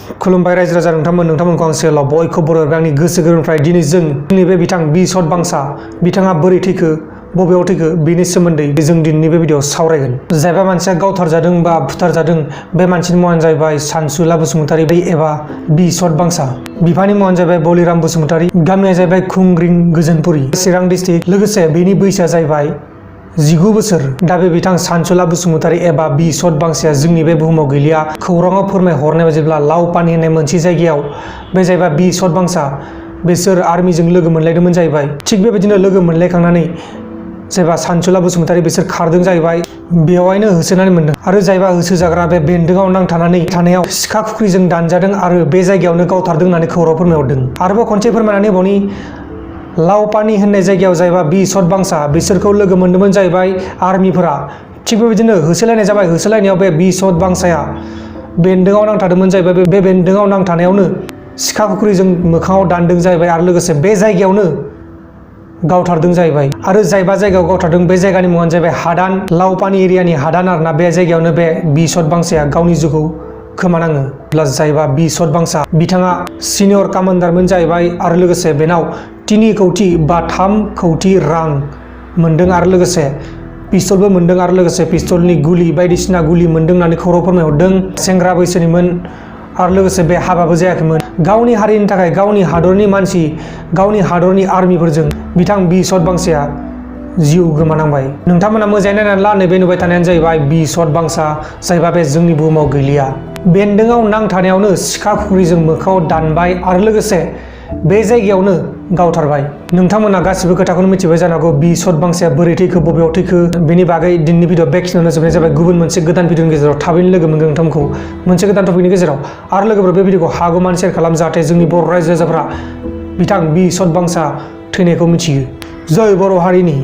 खुलुमबाय रायजो राजा नोंथांमोनखौ आं सेलाव बयखौ बर' आंनि गोसो गोरबोनिफ्राय दिनै जोंनि बे बिथां बि सतबांसा बिथाङा बोरै थैखो बबेयाव थैखो बेनि सोमोन्दै जों दिनैनि बे भिडिअ'आव सावरायगोन। जायबा मानसिया गावथारजादों बा बुथारजादों बे मानसिनि मुङानो जाहैबाय सानसुला बसुमतारी एबा बि सतबांसा। बिफानि मुङानो जाहैबाय बलिराम बसुमतारी, गामिया जाहैबाय खुंग्रिं गोजोनपुरी, चिरां डिस्ट्रिक्ट। लोगोसे बेनि बैसोआ जाहैबाय 19 बोसोर। दा बे बिथां सानसुला बसुमतारी एबा बि सतबांसाया जोंनि बे बुहुमाव गैलिया। खौराङाव फोरमायहरनाय बायदिब्ला लावपानी होननाय मोनसे जायगायाव बे जाहैबाय बि सतबांसा बिसोर आर्मिजों लोगो मोनलायदोंमोन जाहैबाय। थिग बेबायदिनो लोगो मोनलायखांनानै जायबा सानसुला बसुमतारी बिसोर खारदों जाहैबाय, बेवहायनो होसोनानै मोनदों। आरो जायबा होसोजाग्रा बे बेन्दोंआव नांथानानै थानायाव सिखा खुख्रिजों दानजादों आरो बे जायगायावनो गावथारदों होननानै खौराङाव फोरमायहरदों। आरोबाव खनसे फोरमायनानै होबावनि लावपानी होननाय जायगायाव जायबा बि सतबांसा बिसोरखौ लोगो मोन्दोंमोन जाहैबाय आर्मिफोरा। थिग बेबायदिनो होसोलायनाय जाबाय। होसोलायनायाव बे बि सतबांसाया बेन्दोंआव नांथादोंमोन जाहैबाय। बे बेन्दोंआव नांथानायावनो सिखा खुख्रिजों मोखाङाव दानदों जाहैबाय आरो लोगोसे बे जायगायावनो गावथारदों जाहैबाय। आरो जायबा जायगायाव गावथारदों बे जायगानि मुङानो जाहैबाय हादान, लावपानी एरियानि हादान आरोना। बे जायगायावनो बे बि सतबांसाया गावनि जिउखौ खोमानाङो। जायबा बि सतबांसा बिथाङा सिनियर कामान्डारमोन जाहैबाय आरो लोगोसे बेनाव 3 कौटि बा 3 कौटि रां मोनदों आरो लोगोसे पिस्तलबो मोनदों आरो लोगोसे पिस्तलनि गुलि बायदिसिना गुलि मोनदों होननानै खौरां फोरमायहरदों। सेंग्रा बैसोनिमोन आरो लोगोसे बे हाबाबो जायाखैमोन। गावनि हारिनि थाखाय गावनि हादरनि मानसि गावनि हादरनि आर्मिफोरजों बिथां बि सतबांसाया जिउ गोमानांबाय। नोंथांमोना मोजाङै नायनानै ला, नैबे नुबाय थानायानो जाहैबाय बि सतबांसा जायबा बे जोंनि बुहुमाव गैलिया। बेन्दोंआव नांथानायावनो सिखा खुख्रिजों मोखाङाव दानबाय आरो लोगोसे बे जायगायावनो गावथारबाय। नोंथांमोना गासिबो खोथाखौनो मिथिबाय जानांगौ बि सतबांसाया बोरै थैखो बबेयाव थैखो बेनि बागै दिनैनि भिडिअ बेखिनियावनो जोबनाय जाबाय। गुबुन मोनसे गोदान भिडिअनि गेजेराव थाबैनो लोगो मोनगोन नोंथांमोनखौ मोनसे गोदान टपिकनि गेजेराव। आरो लोगोफोर बे भिडिअखौ हागौमानि शेयार खालाम जाहाथे जोंनि बर' रायजो राजाफ्रा बिथां बि सतबांसा थैनायखौ मिथियो। जय बर' हारिनि।